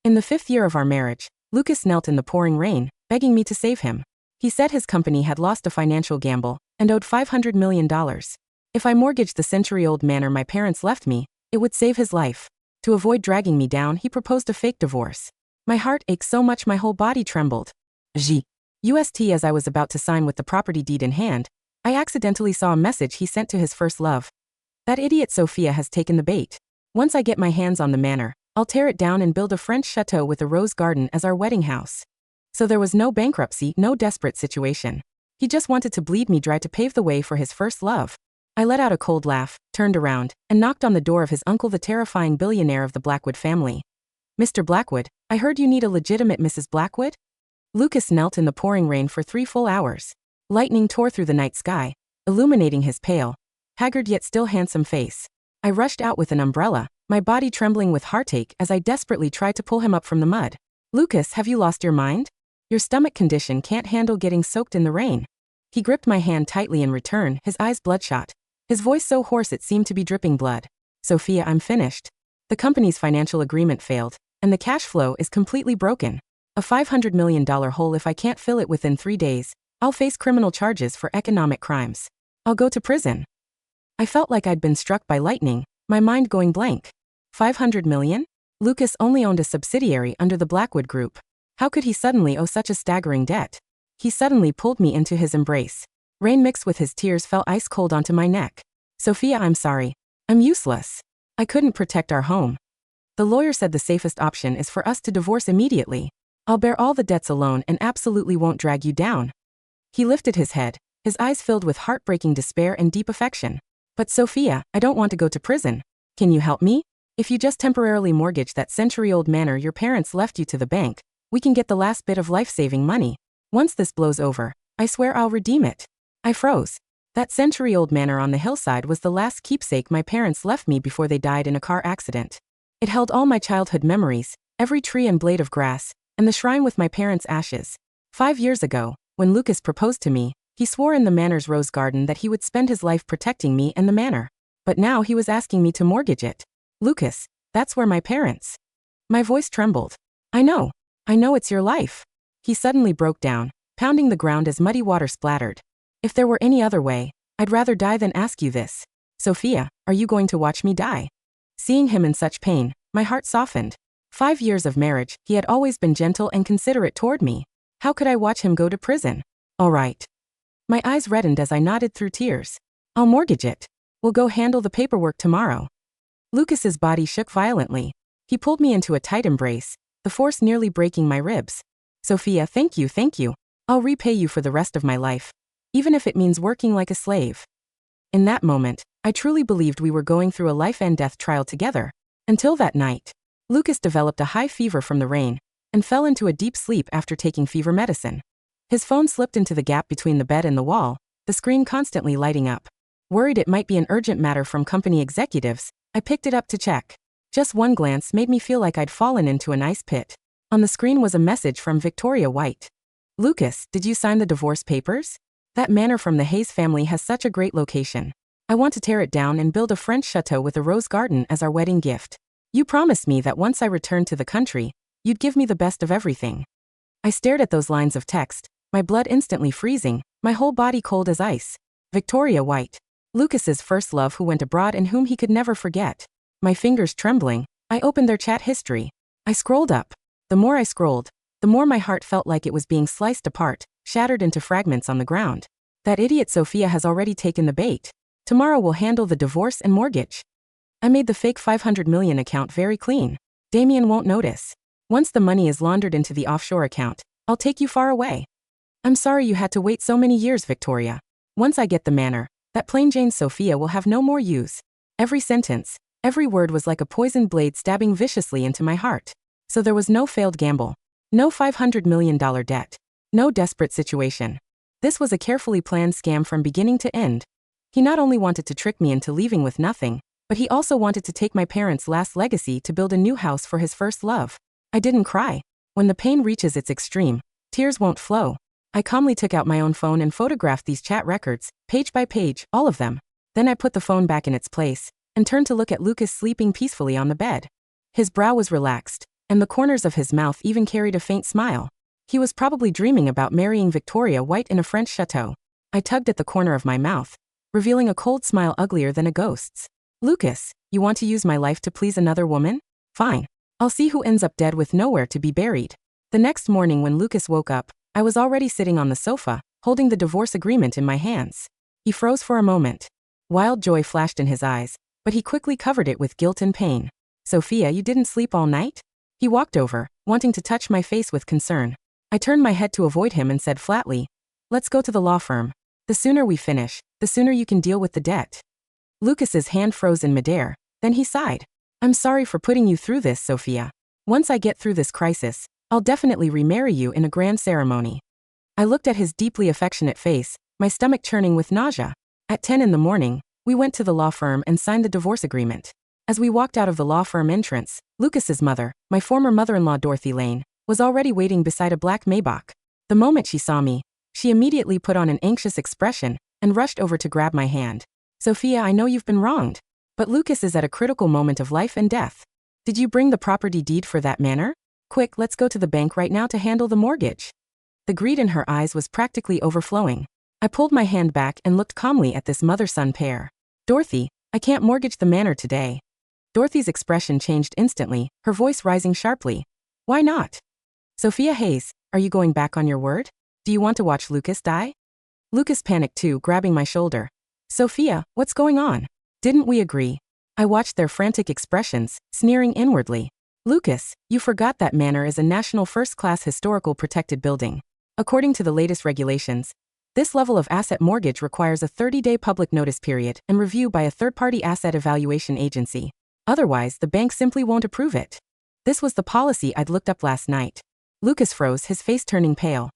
In the 5th year of our marriage, Lucas knelt in the pouring rain, begging me to save him. He said his company had lost a financial gamble and owed $500 million. If I mortgaged the century-old manor my parents left me, it would save his life. To avoid dragging me down, he proposed a fake divorce. My heart ached so much my whole body trembled. Just as I was about to sign with the property deed in hand, I accidentally saw a message he sent to his first love. That idiot Sophia has taken the bait. Once I get my hands on the manor, I'll tear it down and build a French chateau with a rose garden as our wedding house. So there was no bankruptcy, no desperate situation. He just wanted to bleed me dry to pave the way for his first love. I let out a cold laugh, turned around, and knocked on the door of his uncle, the terrifying billionaire of the Blackwood family. Mr. Blackwood, I heard you need a legitimate Mrs. Blackwood? Lucas knelt in the pouring rain for 3 full hours. Lightning tore through the night sky, illuminating his pale, haggard yet still handsome face. I rushed out with an umbrella, my body trembling with heartache as I desperately tried to pull him up from the mud. Lucas, have you lost your mind? Your stomach condition can't handle getting soaked in the rain. He gripped my hand tightly in return, his eyes bloodshot. His voice so hoarse it seemed to be dripping blood. Sophia, I'm finished. The company's financial agreement failed, and the cash flow is completely broken. A $500 million hole. If I can't fill it within 3 days, I'll face criminal charges for economic crimes. I'll go to prison. I felt like I'd been struck by lightning, my mind going blank. 500 million? Lucas only owned a subsidiary under the Blackwood Group. How could he suddenly owe such a staggering debt? He suddenly pulled me into his embrace. Rain mixed with his tears fell ice cold onto my neck. Sophia, I'm sorry. I'm useless. I couldn't protect our home. The lawyer said the safest option is for us to divorce immediately. I'll bear all the debts alone and absolutely won't drag you down. He lifted his head, his eyes filled with heartbreaking despair and deep affection. But Sophia, I don't want to go to prison. Can you help me? If you just temporarily mortgage that century-old manor your parents left you to the bank, we can get the last bit of life-saving money. Once this blows over, I swear I'll redeem it. I froze. That century-old manor on the hillside was the last keepsake my parents left me before they died in a car accident. It held all my childhood memories, every tree and blade of grass, and the shrine with my parents' ashes. 5 years ago, when Lucas proposed to me, he swore in the manor's rose garden that he would spend his life protecting me and the manor. But now he was asking me to mortgage it. Lucas, that's where my parents. My voice trembled. I know it's your life. He suddenly broke down, pounding the ground as muddy water splattered. If there were any other way, I'd rather die than ask you this. Sophia, are you going to watch me die? Seeing him in such pain, my heart softened. 5 years of marriage, he had always been gentle and considerate toward me. How could I watch him go to prison? All right. My eyes reddened as I nodded through tears. I'll mortgage it. We'll go handle the paperwork tomorrow. Lucas's body shook violently. He pulled me into a tight embrace, the force nearly breaking my ribs. Sophia, thank you. I'll repay you for the rest of my life, even if it means working like a slave. In that moment, I truly believed we were going through a life and death trial together. Until that night, Lucas developed a high fever from the rain and fell into a deep sleep after taking fever medicine. His phone slipped into the gap between the bed and the wall, the screen constantly lighting up. Worried it might be an urgent matter from company executives, I picked it up to check. Just one glance made me feel like I'd fallen into an ice pit. On the screen was a message from Victoria White. Lucas, did you sign the divorce papers? That manor from the Hayes family has such a great location. I want to tear it down and build a French chateau with a rose garden as our wedding gift. You promised me that once I returned to the country, you'd give me the best of everything. I stared at those lines of text, my blood instantly freezing, my whole body cold as ice. Victoria White. Lucas's first love who went abroad and whom he could never forget. My fingers trembling, I opened their chat history. I scrolled up. The more I scrolled, the more my heart felt like it was being sliced apart, shattered into fragments on the ground. That idiot Sophia has already taken the bait. Tomorrow we'll handle the divorce and mortgage. I made the fake 500 million account very clean. Damien won't notice. Once the money is laundered into the offshore account, I'll take you far away. I'm sorry you had to wait so many years, Victoria. Once I get the manor, that plain Jane Sophia will have no more use. Every sentence, every word was like a poisoned blade stabbing viciously into my heart. So there was no failed gamble. No $500 million debt. No desperate situation. This was a carefully planned scam from beginning to end. He not only wanted to trick me into leaving with nothing, but he also wanted to take my parents' last legacy to build a new house for his first love. I didn't cry. When the pain reaches its extreme, tears won't flow. I calmly took out my own phone and photographed these chat records, page by page, all of them. Then I put the phone back in its place and turned to look at Lucas sleeping peacefully on the bed. His brow was relaxed, and the corners of his mouth even carried a faint smile. He was probably dreaming about marrying Victoria White in a French chateau. I tugged at the corner of my mouth, revealing a cold smile uglier than a ghost's. Lucas, you want to use my life to please another woman? Fine. I'll see who ends up dead with nowhere to be buried. The next morning when Lucas woke up, I was already sitting on the sofa, holding the divorce agreement in my hands. He froze for a moment. Wild joy flashed in his eyes, but he quickly covered it with guilt and pain. Sophia, you didn't sleep all night? He walked over, wanting to touch my face with concern. I turned my head to avoid him and said flatly, let's go to the law firm. The sooner we finish, the sooner you can deal with the debt. Lucas's hand froze in midair, then he sighed. I'm sorry for putting you through this, Sophia. Once I get through this crisis, I'll definitely remarry you in a grand ceremony. I looked at his deeply affectionate face, my stomach churning with nausea. At 10 in the morning, we went to the law firm and signed the divorce agreement. As we walked out of the law firm entrance, Lucas's mother, my former mother-in-law Dorothy Lane, was already waiting beside a black Maybach. The moment she saw me, she immediately put on an anxious expression and rushed over to grab my hand. Sophia, I know you've been wronged, but Lucas is at a critical moment of life and death. Did you bring the property deed for that manor? Quick, let's go to the bank right now to handle the mortgage. The greed in her eyes was practically overflowing. I pulled my hand back and looked calmly at this mother-son pair. Dorothy, I can't mortgage the manor today. Dorothy's expression changed instantly, her voice rising sharply. Why not? Sophia Hayes, are you going back on your word? Do you want to watch Lucas die? Lucas panicked too, grabbing my shoulder. Sophia, what's going on? Didn't we agree? I watched their frantic expressions, sneering inwardly. Lucas, you forgot that manor is a national first-class historical protected building. According to the latest regulations, this level of asset mortgage requires a 30-day public notice period and review by a third-party asset evaluation agency. Otherwise, the bank simply won't approve it. This was the policy I'd looked up last night. Lucas froze, his face turning pale.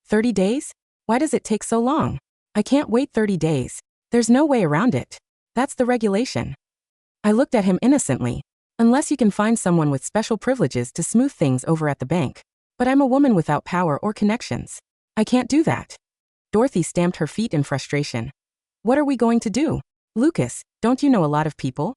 30 days? Why does it take so long? I can't wait 30 days. There's no way around it. That's the regulation. I looked at him innocently. Unless you can find someone with special privileges to smooth things over at the bank. But I'm a woman without power or connections. I can't do that. Dorothy stamped her feet in frustration. What are we going to do? Lucas, don't you know a lot of people?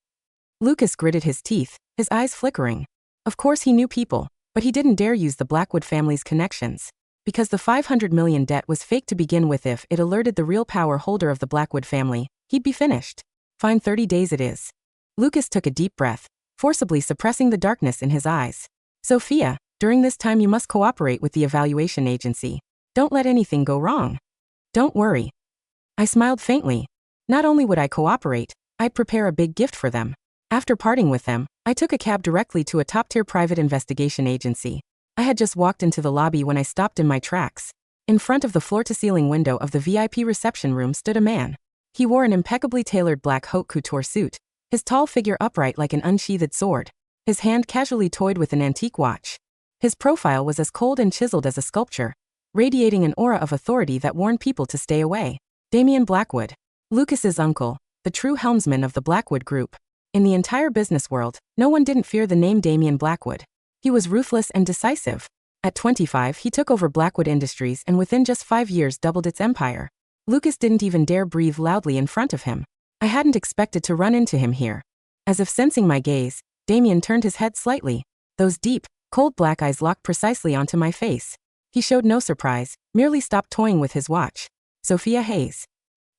Lucas gritted his teeth, his eyes flickering. Of course he knew people, but he didn't dare use the Blackwood family's connections. Because the $500 million debt was fake to begin with, if it alerted the real power holder of the Blackwood family, he'd be finished. Fine, 30 days it is. Lucas took a deep breath, forcibly suppressing the darkness in his eyes. Sophia, during this time you must cooperate with the evaluation agency. Don't let anything go wrong. Don't worry. I smiled faintly. Not only would I cooperate, I'd prepare a big gift for them. After parting with them, I took a cab directly to a top-tier private investigation agency. I had just walked into the lobby when I stopped in my tracks. In front of the floor-to-ceiling window of the VIP reception room stood a man. He wore an impeccably tailored black haute couture suit, his tall figure upright like an unsheathed sword. His hand casually toyed with an antique watch. His profile was as cold and chiseled as a sculpture, radiating an aura of authority that warned people to stay away. Damien Blackwood, Lucas's uncle, the true helmsman of the Blackwood Group. In the entire business world, no one didn't fear the name Damien Blackwood. He was ruthless and decisive. At 25, he took over Blackwood Industries and within just 5 years doubled its empire. Lucas didn't even dare breathe loudly in front of him. I hadn't expected to run into him here. As if sensing my gaze, Damien turned his head slightly. Those deep, cold black eyes locked precisely onto my face. He showed no surprise, merely stopped toying with his watch. Sophia Hayes.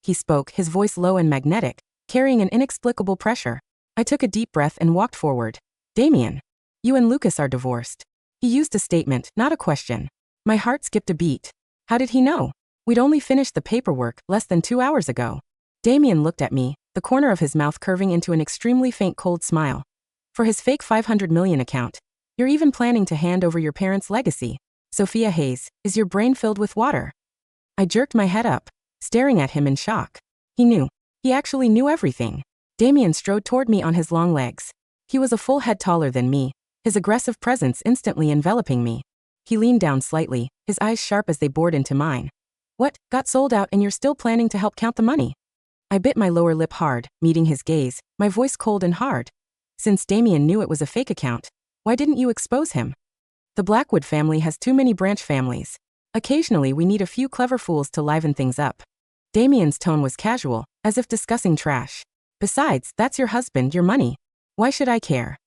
He spoke, his voice low and magnetic, carrying an inexplicable pressure. I took a deep breath and walked forward. Damien. You and Lucas are divorced. He used a statement, not a question. My heart skipped a beat. How did he know? We'd only finished the paperwork less than 2 hours ago. Damien looked at me, the corner of his mouth curving into an extremely faint cold smile. For his fake $500 million account, you're even planning to hand over your parents' legacy. Sophia Hayes, is your brain filled with water? I jerked my head up, staring at him in shock. He knew. He actually knew everything. Damien strode toward me on his long legs. He was a full head taller than me, his aggressive presence instantly enveloping me. He leaned down slightly, his eyes sharp as they bored into mine. What, got sold out and you're still planning to help count the money? I bit my lower lip hard, meeting his gaze, my voice cold and hard. Since Damien knew it was a fake account, why didn't you expose him? The Blackwood family has too many branch families. Occasionally we need a few clever fools to liven things up. Damien's tone was casual, as if discussing trash. Besides, that's your husband, your money. Why should I care?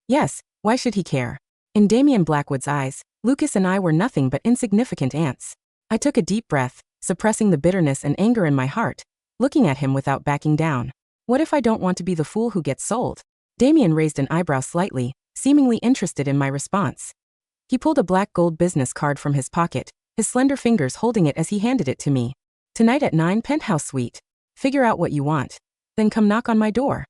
Yes, why should he care? In Damien Blackwood's eyes, Lucas and I were nothing but insignificant ants. I took a deep breath, suppressing the bitterness and anger in my heart, looking at him without backing down. What if I don't want to be the fool who gets sold? Damien raised an eyebrow slightly, seemingly interested in my response. He pulled a black gold business card from his pocket, his slender fingers holding it as he handed it to me. Tonight at 9 Penthouse Suite. Figure out what you want. Then come knock on my door.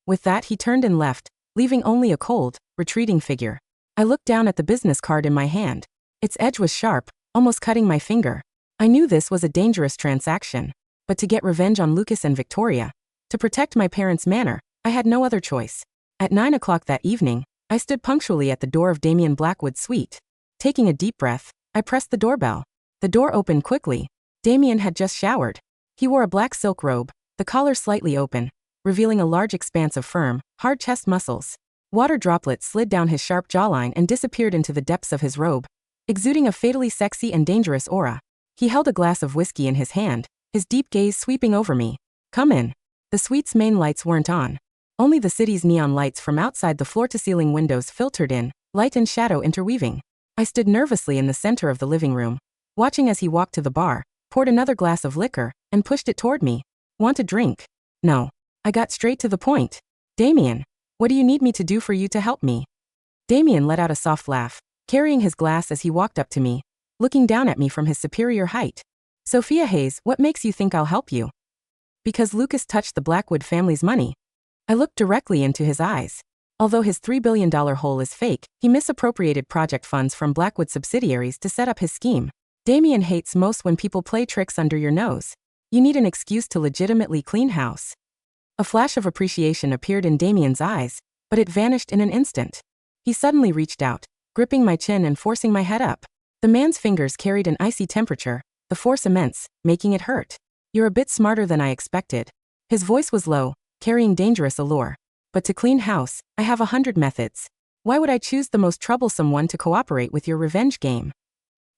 With that, he turned and left, leaving only a cold, retreating figure. I looked down at the business card in my hand. Its edge was sharp, almost cutting my finger. I knew this was a dangerous transaction. But to get revenge on Lucas and Victoria, to protect my parents' manor, I had no other choice. At 9 o'clock that evening, I stood punctually at the door of Damien Blackwood's suite. Taking a deep breath, I pressed the doorbell. The door opened quickly. Damien had just showered. He wore a black silk robe, the collar slightly open, revealing a large expanse of firm, hard chest muscles. Water droplets slid down his sharp jawline and disappeared into the depths of his robe, exuding a fatally sexy and dangerous aura. He held a glass of whiskey in his hand, his deep gaze sweeping over me. Come in. The suite's main lights weren't on. Only the city's neon lights from outside the floor-to-ceiling windows filtered in, light and shadow interweaving. I stood nervously in the center of the living room, watching as he walked to the bar, poured another glass of liquor, and pushed it toward me. Want a drink? No. I got straight to the point. Damien, what do you need me to do for you to help me? Damien let out a soft laugh, carrying his glass as he walked up to me, looking down at me from his superior height. Sophia Hayes, what makes you think I'll help you? Because Lucas touched the Blackwood family's money. I looked directly into his eyes. Although his $3 billion hole is fake, he misappropriated project funds from Blackwood subsidiaries to set up his scheme. Damien hates most when people play tricks under your nose. You need an excuse to legitimately clean house. A flash of appreciation appeared in Damien's eyes, but it vanished in an instant. He suddenly reached out, gripping my chin and forcing my head up. The man's fingers carried an icy temperature, the force immense, making it hurt. You're a bit smarter than I expected. His voice was low, carrying dangerous allure. But to clean house, I have 100 methods. Why would I choose the most troublesome one to cooperate with your revenge game?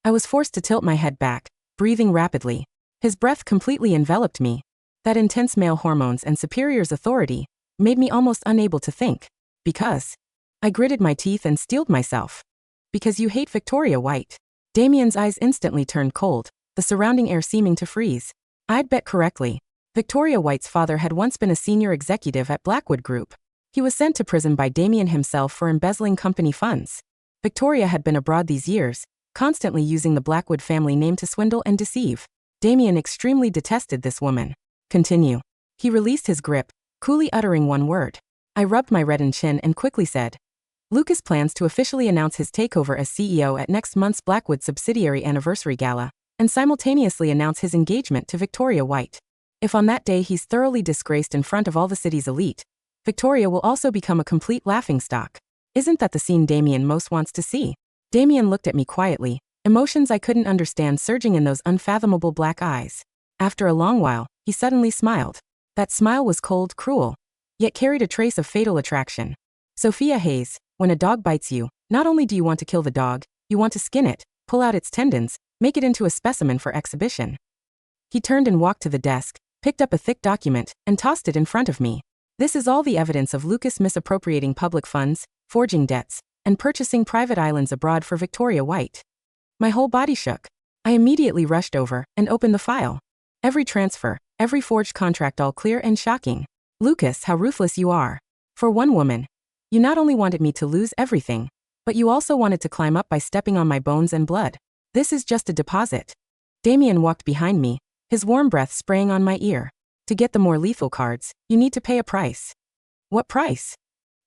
I was forced to tilt my head back, breathing rapidly. His breath completely enveloped me. That intense male hormones and superior's authority made me almost unable to think. Because I gritted my teeth and steeled myself. Because you hate Victoria White. Damien's eyes instantly turned cold, the surrounding air seeming to freeze. I'd bet correctly. Victoria White's father had once been a senior executive at Blackwood Group. He was sent to prison by Damien himself for embezzling company funds. Victoria had been abroad these years, constantly using the Blackwood family name to swindle and deceive. Damien extremely detested this woman. Continue. He released his grip, coolly uttering one word. I rubbed my reddened chin and quickly said, Lucas plans to officially announce his takeover as CEO at next month's Blackwood subsidiary anniversary gala, and simultaneously announce his engagement to Victoria White. If on that day he's thoroughly disgraced in front of all the city's elite, Victoria will also become a complete laughingstock. Isn't that the scene Damien most wants to see? Damien looked at me quietly, emotions I couldn't understand surging in those unfathomable black eyes. After a long while, he suddenly smiled. That smile was cold, cruel, yet carried a trace of fatal attraction. Sophia Hayes, when a dog bites you, not only do you want to kill the dog, you want to skin it, pull out its tendons, make it into a specimen for exhibition. He turned and walked to the desk, picked up a thick document, and tossed it in front of me. This is all the evidence of Lucas misappropriating public funds, forging debts, and purchasing private islands abroad for Victoria White. My whole body shook. I immediately rushed over and opened the file. Every transfer, every forged contract, all clear and shocking. Lucas, how ruthless you are. For one woman, you not only wanted me to lose everything, but you also wanted to climb up by stepping on my bones and blood. This is just a deposit. Damien walked behind me, his warm breath spraying on my ear. To get the more lethal cards, you need to pay a price. What price?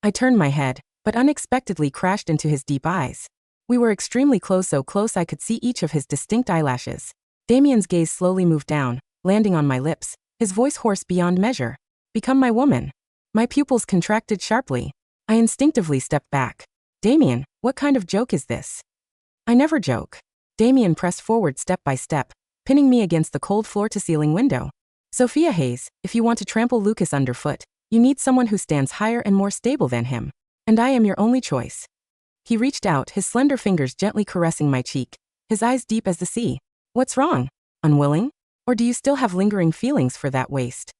I turned my head, but unexpectedly crashed into his deep eyes. We were extremely close, so close I could see each of his distinct eyelashes. Damien's gaze slowly moved down, landing on my lips, his voice hoarse beyond measure. Become my woman. My pupils contracted sharply. I instinctively stepped back. Damien, what kind of joke is this? I never joke. Damien pressed forward step by step, pinning me against the cold floor-to-ceiling window. Sophia Hayes, if you want to trample Lucas underfoot, you need someone who stands higher and more stable than him. And I am your only choice. He reached out, his slender fingers gently caressing my cheek, his eyes deep as the sea. What's wrong? Unwilling? Or do you still have lingering feelings for that waste?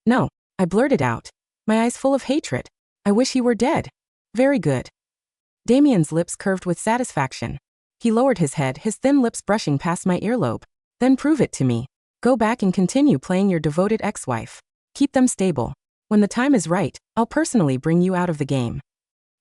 No, I blurted out, my eyes full of hatred. I wish he were dead. Very good. Damien's lips curved with satisfaction. He lowered his head, his thin lips brushing past my earlobe. Then prove it to me. Go back and continue playing your devoted ex-wife. Keep them stable. When the time is right, I'll personally bring you out of the game.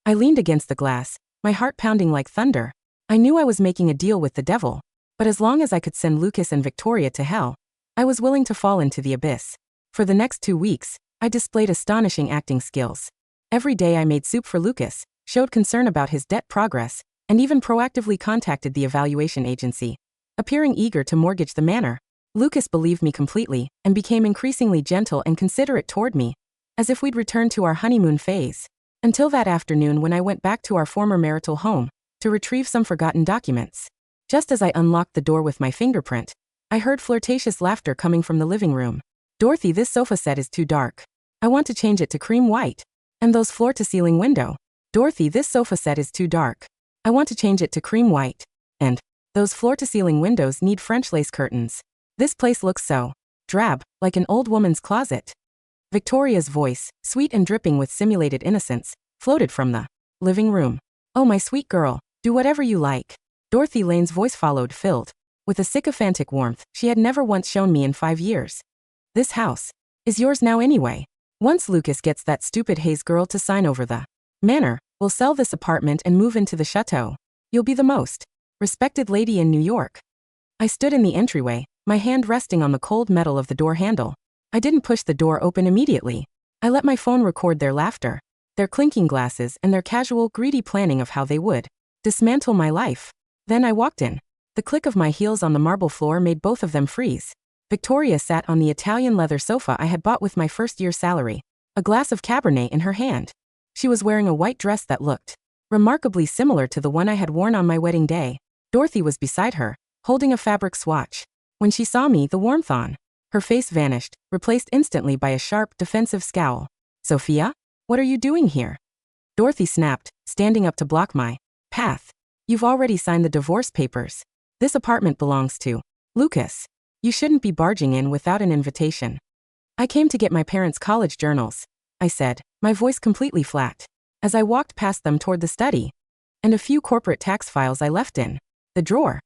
I leaned against the glass, my heart pounding like thunder. I knew I was making a deal with the devil, but as long as I could send Lucas and Victoria to hell, I was willing to fall into the abyss. For the next 2 weeks, I displayed astonishing acting skills. Every day I made soup for Lucas, showed concern about his debt progress, and even proactively contacted the evaluation agency, appearing eager to mortgage the manor. Lucas believed me completely and became increasingly gentle and considerate toward me, as if we'd returned to our honeymoon phase. Until that afternoon when I went back to our former marital home to retrieve some forgotten documents. Just as I unlocked the door with my fingerprint, I heard flirtatious laughter coming from the living room. Dorothy, this sofa set is too dark. I want to change it to cream white. And those floor-to-ceiling window. Dorothy, this sofa set is too dark. I want to change it to cream white. And those floor-to-ceiling windows need French lace curtains. This place looks so drab, like an old woman's closet. Victoria's voice, sweet and dripping with simulated innocence, floated from the living room. Oh, my sweet girl, do whatever you like. Dorothy Lane's voice followed, filled with a sycophantic warmth she had never once shown me in 5 years. This house is yours now anyway. Once Lucas gets that stupid Hayes girl to sign over the manor, we'll sell this apartment and move into the chateau. You'll be the most respected lady in New York. I stood in the entryway, my hand resting on the cold metal of the door handle. I didn't push the door open immediately. I let my phone record their laughter, their clinking glasses, and their casual, greedy planning of how they would dismantle my life. Then I walked in. The click of my heels on the marble floor made both of them freeze. Victoria sat on the Italian leather sofa I had bought with my first year's salary, a glass of Cabernet in her hand. She was wearing a white dress that looked remarkably similar to the one I had worn on my wedding day. Dorothy was beside her, holding a fabric swatch. When she saw me, the warmth on her face vanished, replaced instantly by a sharp, defensive scowl. Sophia? What are you doing here? Dorothy snapped, standing up to block my path. You've already signed the divorce papers. This apartment belongs to Lucas. You shouldn't be barging in without an invitation. I came to get my parents' college journals, I said, my voice completely flat, as I walked past them toward the study, and a few corporate tax files I left in the drawer.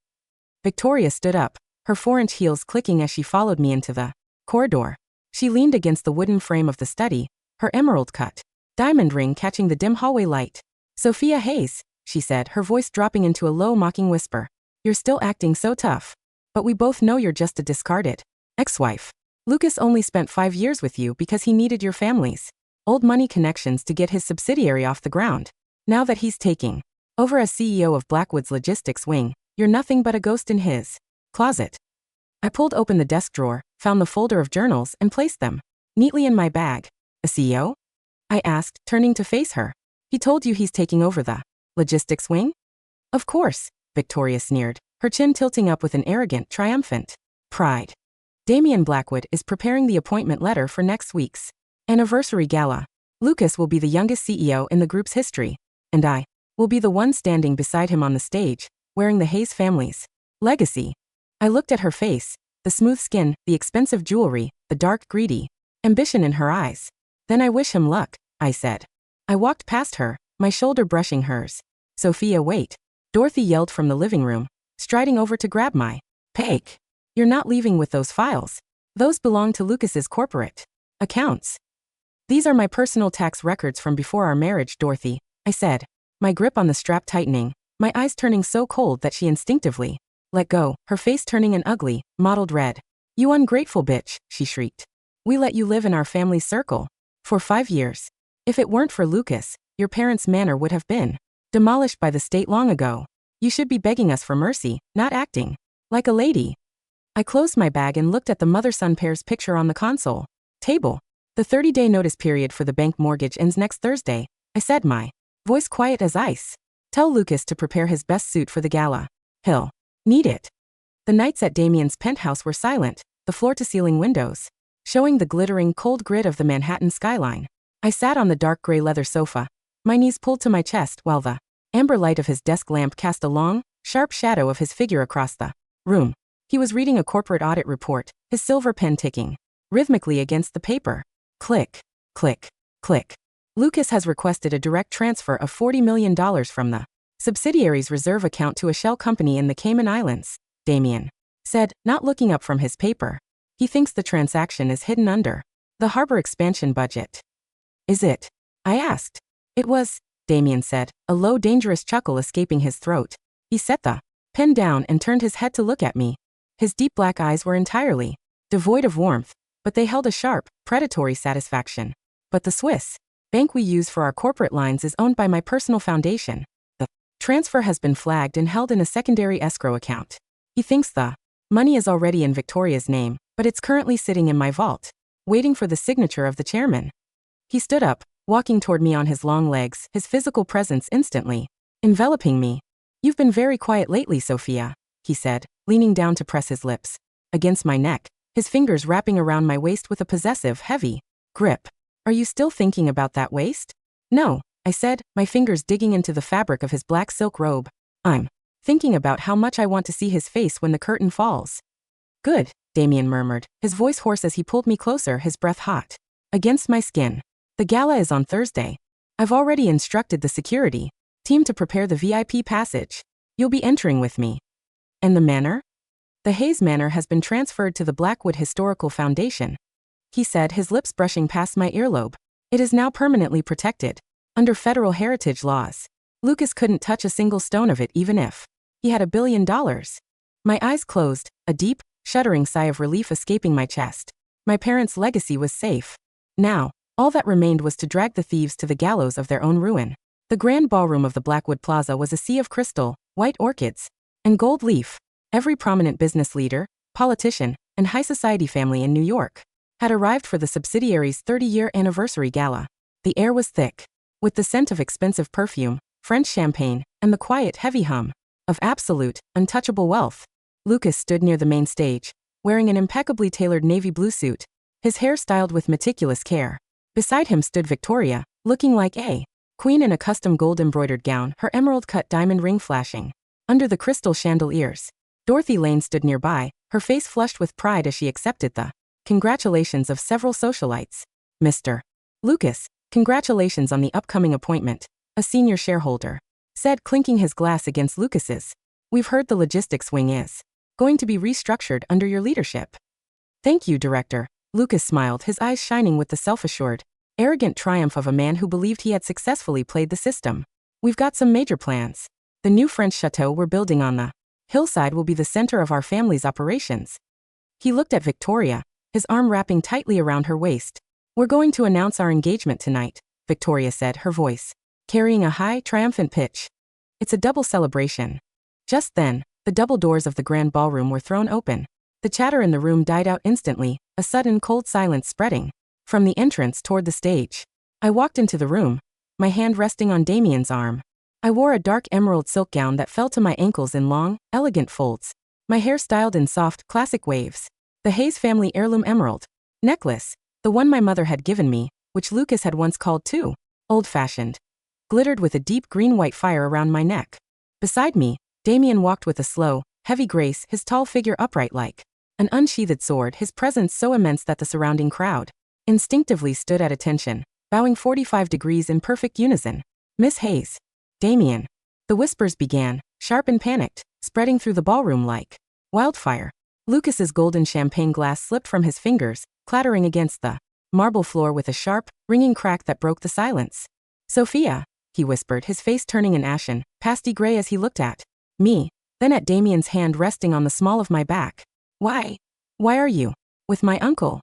Victoria stood up, her 4-inch heels clicking as she followed me into the corridor. She leaned against the wooden frame of the study, her emerald-cut diamond ring catching the dim hallway light. Sophia Hayes, she said, her voice dropping into a low, mocking whisper. You're still acting so tough. But we both know you're just a discarded ex-wife. Lucas only spent 5 years with you because he needed your family's old money connections to get his subsidiary off the ground. Now that he's taking over as CEO of Blackwood's logistics wing, you're nothing but a ghost in his closet. I pulled open the desk drawer, found the folder of journals, and placed them neatly in my bag. A CEO? I asked, turning to face her. He told you he's taking over the logistics wing? Of course, Victoria sneered, her chin tilting up with an arrogant, triumphant pride. Damien Blackwood is preparing the appointment letter for next week's anniversary gala. Lucas will be the youngest CEO in the group's history, and I will be the one standing beside him on the stage, wearing the Hayes family's legacy. I looked at her face, the smooth skin, the expensive jewelry, the dark, greedy ambition in her eyes. Then I wish him luck, I said. I walked past her, my shoulder brushing hers. Sophia, wait. Dorothy yelled from the living room, striding over to grab my pack. You're not leaving with those files. Those belong to Lucas's corporate accounts. These are my personal tax records from before our marriage, Dorothy, I said, my grip on the strap tightening, my eyes turning so cold that she instinctively let go, her face turning an ugly, mottled red. You ungrateful bitch, she shrieked. We let you live in our family's circle for 5 years. If it weren't for Lucas, your parents' manor would have been demolished by the state long ago. You should be begging us for mercy, not acting like a lady. I closed my bag and looked at the mother-son pair's picture on the console table. The 30-day notice period for the bank mortgage ends next Thursday, I said, my voice quiet as ice. Tell Lucas to prepare his best suit for the gala. He'll need it. The nights at Damien's penthouse were silent, the floor-to-ceiling windows showing the glittering, cold grid of the Manhattan skyline. I sat on the dark gray leather sofa, my knees pulled to my chest while the amber light of his desk lamp cast a long, sharp shadow of his figure across the room. He was reading a corporate audit report, his silver pen ticking rhythmically against the paper. Click, click, click. Lucas has requested a direct transfer of $40 million from the subsidiary's reserve account to a shell company in the Cayman Islands, Damien said, not looking up from his paper. He thinks the transaction is hidden under the harbor expansion budget. Is it? I asked. It was, Damien said, a low, dangerous chuckle escaping his throat. He set the pen down and turned his head to look at me. His deep black eyes were entirely devoid of warmth, but they held a sharp, predatory satisfaction. But the Swiss bank we use for our corporate lines is owned by my personal foundation. The transfer has been flagged and held in a secondary escrow account. He thinks the money is already in Victoria's name, but it's currently sitting in my vault, waiting for the signature of the chairman. He stood up, walking toward me on his long legs, his physical presence instantly enveloping me. You've been very quiet lately, Sophia, he said, leaning down to press his lips against my neck, his fingers wrapping around my waist with a possessive, heavy grip. Are you still thinking about that waist? No, I said, my fingers digging into the fabric of his black silk robe. I'm thinking about how much I want to see his face when the curtain falls. Good, Damien murmured, his voice hoarse as he pulled me closer, his breath hot against my skin. The gala is on Thursday. I've already instructed the security team to prepare the VIP passage. You'll be entering with me. And the manor? The Hayes Manor has been transferred to the Blackwood Historical Foundation, he said, his lips brushing past my earlobe. It is now permanently protected under federal heritage laws. Lucas couldn't touch a single stone of it even if he had $1 billion. My eyes closed, a deep, shuddering sigh of relief escaping my chest. My parents' legacy was safe. Now, all that remained was to drag the thieves to the gallows of their own ruin. The grand ballroom of the Blackwood Plaza was a sea of crystal, white orchids, and gold leaf. Every prominent business leader, politician, and high society family in New York had arrived for the subsidiary's 30-year anniversary gala. The air was thick with the scent of expensive perfume, French champagne, and the quiet, heavy hum of absolute, untouchable wealth. Lucas stood near the main stage, wearing an impeccably tailored navy blue suit, his hair styled with meticulous care. Beside him stood Victoria, looking like a queen in a custom gold-embroidered gown, her emerald-cut diamond ring flashing under the crystal chandeliers. Dorothy Lane stood nearby, her face flushed with pride as she accepted the congratulations of several socialites. Mr. Lucas, congratulations on the upcoming appointment, a senior shareholder said, clinking his glass against Lucas's. We've heard the logistics wing is going to be restructured under your leadership. Thank you, Director. Lucas smiled, his eyes shining with the self-assured, arrogant triumph of a man who believed he had successfully played the system. We've got some major plans. The new French chateau we're building on the hillside will be the center of our family's operations. He looked at Victoria, his arm wrapping tightly around her waist. We're going to announce our engagement tonight, Victoria said, her voice carrying a high, triumphant pitch. It's a double celebration. Just then, the double doors of the grand ballroom were thrown open. The chatter in the room died out instantly, a sudden cold silence spreading from the entrance toward the stage. I walked into the room, my hand resting on Damien's arm. I wore a dark emerald silk gown that fell to my ankles in long, elegant folds, my hair styled in soft, classic waves. The Hayes family heirloom emerald necklace, the one my mother had given me, which Lucas had once called too old-fashioned, glittered with a deep green-white fire around my neck. Beside me, Damien walked with a slow, heavy grace, his tall figure upright like an unsheathed sword, his presence so immense that the surrounding crowd instinctively stood at attention, bowing 45 degrees in perfect unison. Miss Hayes. Damien. The whispers began, sharp and panicked, spreading through the ballroom like wildfire. Lucas's golden champagne glass slipped from his fingers, clattering against the marble floor with a sharp, ringing crack that broke the silence. Sophia, he whispered, his face turning an ashen, pasty gray as he looked at me, then at Damien's hand resting on the small of my back. Why are you with my uncle?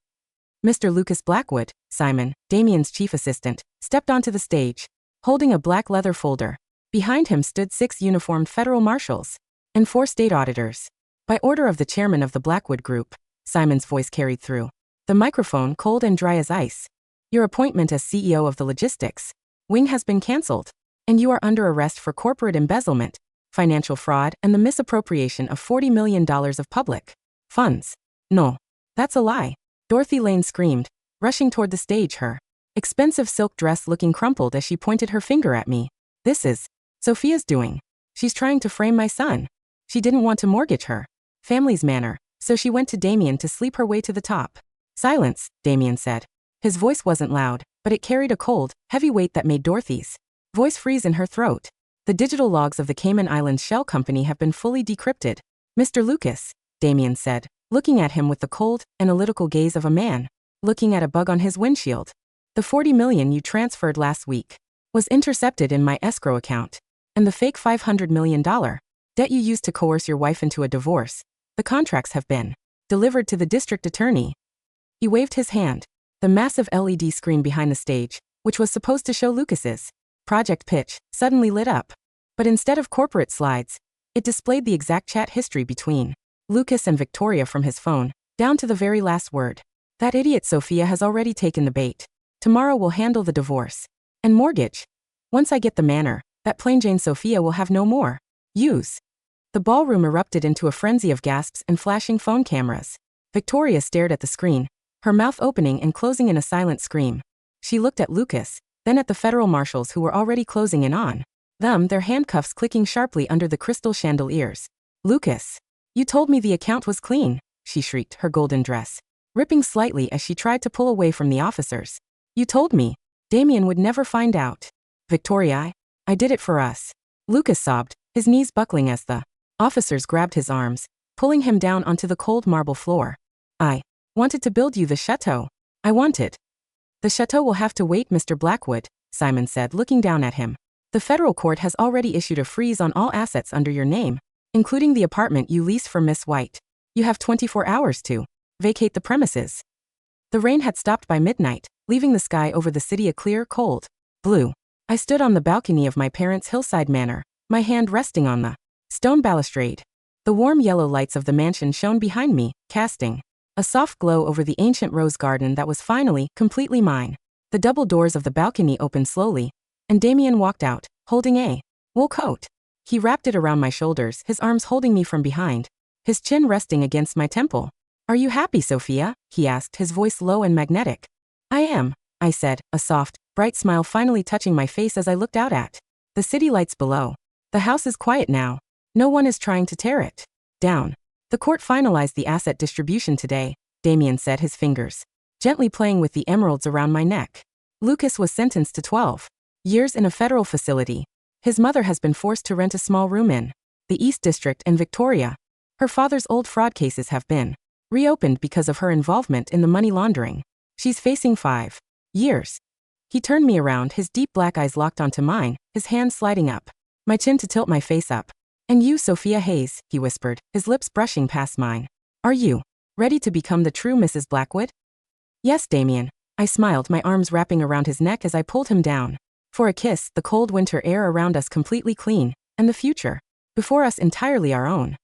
Mr. Lucas Blackwood, Simon, Damien's chief assistant, stepped onto the stage, holding a black leather folder. Behind him stood 6 uniformed federal marshals and 4 state auditors. By order of the chairman of the Blackwood Group, Simon's voice carried through the microphone, cold and dry as ice. Your appointment as CEO of the logistics wing has been cancelled, and you are under arrest for corporate embezzlement, financial fraud, and the misappropriation of $40 million of public funds. No, that's a lie, Dorothy Lane screamed, rushing toward the stage, her expensive silk dress looking crumpled as she pointed her finger at me. This is Sophia's doing. She's trying to frame my son. She didn't want to mortgage her family's manor, so she went to Damien to sleep her way to the top. Silence, Damien said. His voice wasn't loud, but it carried a cold, heavy weight that made Dorothy's voice freeze in her throat. The digital logs of the Cayman Islands Shell Company have been fully decrypted. Mr. Lucas, Damien said, looking at him with the cold, analytical gaze of a man looking at a bug on his windshield. The $40 million you transferred last week was intercepted in my escrow account. And the fake $500 million debt you used to coerce your wife into a divorce, the contracts have been delivered to the district attorney. He waved his hand. The massive LED screen behind the stage, which was supposed to show Lucas's project pitch, suddenly lit up. But instead of corporate slides, it displayed the exact chat history between Lucas and Victoria from his phone, down to the very last word. That idiot Sophia has already taken the bait. Tomorrow we'll handle the divorce and mortgage. Once I get the manor, that plain Jane Sophia will have no more use. The ballroom erupted into a frenzy of gasps and flashing phone cameras. Victoria stared at the screen, her mouth opening and closing in a silent scream. She looked at Lucas, then at the federal marshals who were already closing in on them, their handcuffs clicking sharply under the crystal chandeliers. Lucas, you told me the account was clean, she shrieked, her golden dress ripping slightly as she tried to pull away from the officers. You told me Damien would never find out. Victoria, I did it for us. Lucas sobbed, his knees buckling as the officers grabbed his arms, pulling him down onto the cold marble floor. I wanted to build you the chateau. I wanted. The chateau will have to wait, Mr. Blackwood, Simon said, looking down at him. The federal court has already issued a freeze on all assets under your name, including the apartment you lease for Miss White. You have 24 hours to vacate the premises. The rain had stopped by midnight, leaving the sky over the city a clear, cold blue. I stood on the balcony of my parents' hillside manor, my hand resting on the stone balustrade. The warm yellow lights of the mansion shone behind me, casting a soft glow over the ancient rose garden that was finally completely mine. The double doors of the balcony opened slowly, and Damien walked out, holding a wool coat. He wrapped it around my shoulders, his arms holding me from behind, his chin resting against my temple. Are you happy, Sophia? He asked, his voice low and magnetic. I am, I said, a soft, bright smile finally touching my face as I looked out at the city lights below. The house is quiet now. No one is trying to tear it down. The court finalized the asset distribution today, Damien said, his fingers gently playing with the emeralds around my neck. Lucas was sentenced to 12 years in a federal facility. His mother has been forced to rent a small room in the East District, and Victoria, her father's old fraud cases have been reopened because of her involvement in the money laundering. She's facing 5 years. He turned me around, his deep black eyes locked onto mine, his hand sliding up my chin to tilt my face up. And you, Sophia Hayes, he whispered, his lips brushing past mine. Are you ready to become the true Mrs. Blackwood? Yes, Damien. I smiled, my arms wrapping around his neck as I pulled him down. For a kiss, the cold winter air around us completely clean, and the future before us entirely our own.